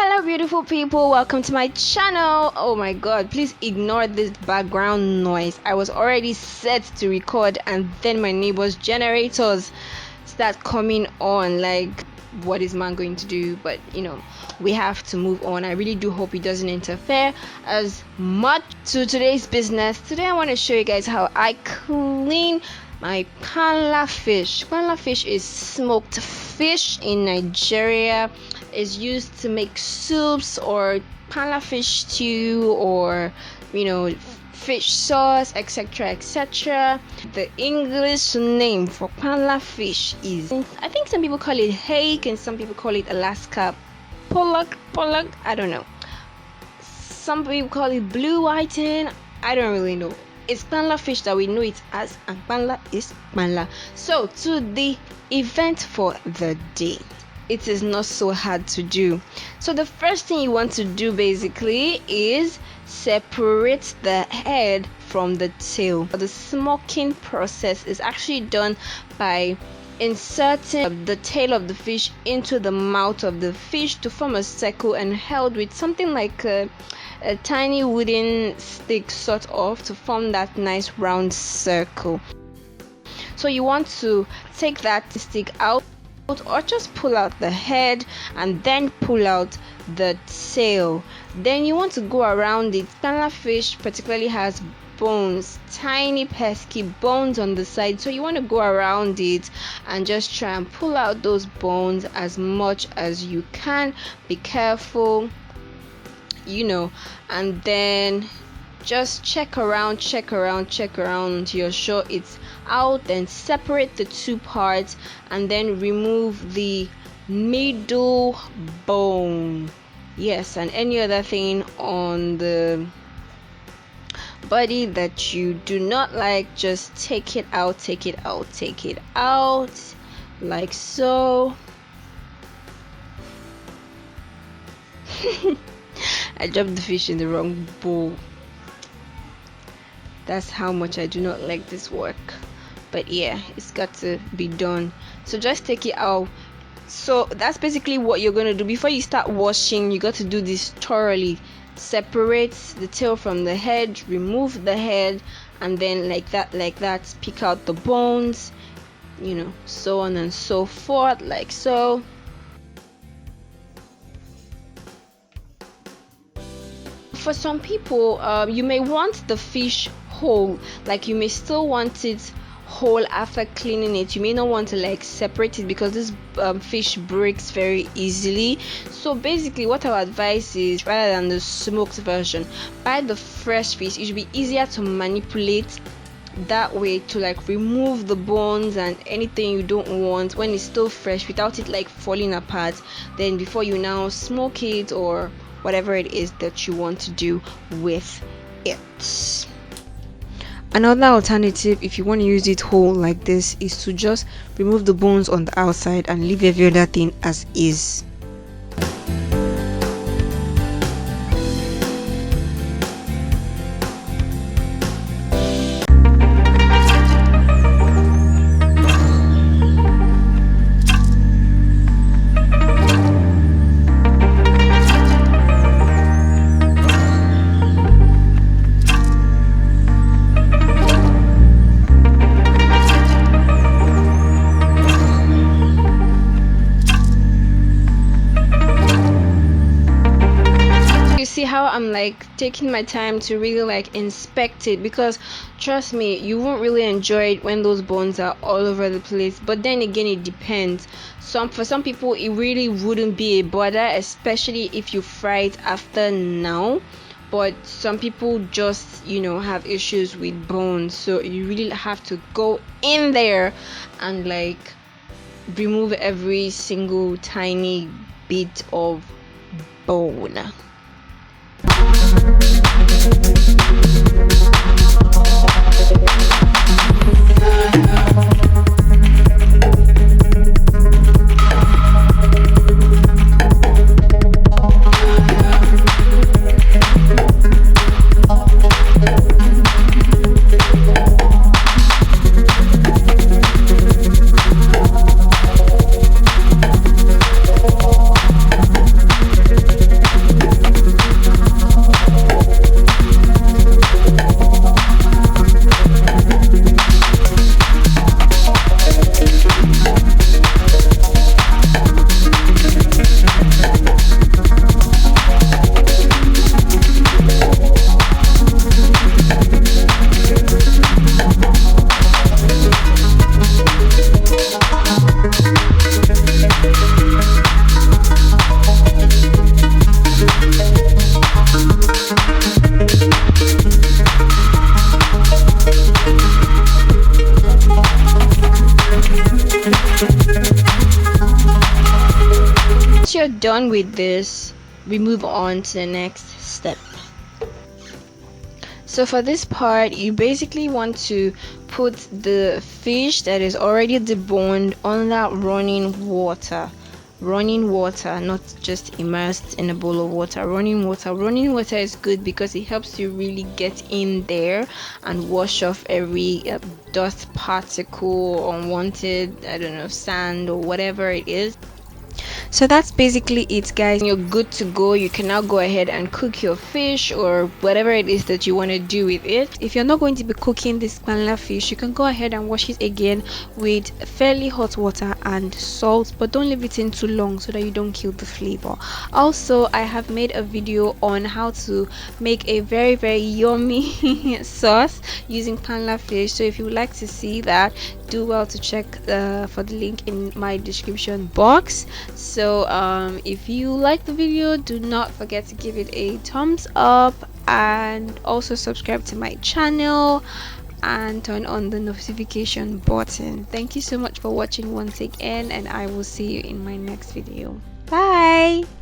Hello beautiful people, welcome to my channel. Oh my god, please ignore this background noise. I was already set to record and then my neighbor's generators start coming on. Like, what is man going to do? But you know, we have to move on. I really do hope it doesn't interfere as much. To today's business, today I want to show you guys how I clean my Panla fish. Panla fish is smoked fish in Nigeria. Is used to make soups or Panla fish stew, or you know, fish sauce, etc, etc. The English name for Panla fish is, I think some people call it Hake and some people call it Alaska pollock, I don't know. Some people call it blue whiting, I don't really know. It's Panla fish that we know it as, and Panla is Panla. So to the event for the day. It is not so hard to do. So the first thing you want to do basically is separate the head from the tail. The smoking process is actually done by inserting the tail of the fish into the mouth of the fish to form a circle and held with something like a tiny wooden stick sort of to form that nice round circle. So you want to take that stick out or just pull out the head and then pull out the tail. Then you want to go around it. Panla fish particularly has bones, tiny pesky bones on the side, so you want to go around it and just try and pull out those bones as much as you can. Be careful, you know, and then just check around until you're sure it's out. Then separate the two parts and then remove the middle bone, yes, and any other thing on the body that you do not like. Just take it out like so. I dropped the fish in the wrong bowl. That's how much I do not like this work, but yeah, it's got to be done. So just take it out. So that's basically what you're going to do. Before you start washing, you got to do this thoroughly. Separate the tail from the head, remove the head, and then like that pick out the bones, you know, so on and so forth, like so. For some people, you may want the fish whole, like you may still want it whole after cleaning it. You may not want to like separate it because this fish breaks very easily. So basically what I would advise is, rather than the smoked version, buy the fresh fish. It should be easier to manipulate that way, to like remove the bones and anything you don't want when it's still fresh without it like falling apart. Then before you now smoke it or whatever it is that you want to do with it. Another alternative, if you want to use it whole like this, is to just remove the bones on the outside and leave every other thing as is. See how I'm like taking my time to really like inspect it, because trust me, you won't really enjoy it when those bones are all over the place. But then again, it depends. For some people it really wouldn't be a bother, especially if you fry it after now. But some people just, you know, have issues with bones, so you really have to go in there and like remove every single tiny bit of bone. done with this, we move on to the next step. So for this part, you basically want to put the fish that is already deboned on that running water, not just immersed in a bowl of water. Running water is good because it helps you really get in there and wash off every dust particle, unwanted, I don't know, sand or whatever it is. So that's basically it, guys. You're good to go. You can now go ahead and cook your fish or whatever it is that you want to do with it. If you're not going to be cooking this panla fish, you can go ahead and wash it again with fairly hot water and salt, but don't leave it in too long so that you don't kill the flavor. Also, I have made a video on how to make a very yummy sauce using panla fish, so if you would like to see that, do well to check for the link in my description box. So if you like the video, do not forget to give it a thumbs up and also subscribe to my channel and turn on the notification button. Thank you so much for watching once again, and I will see you in my next video. Bye.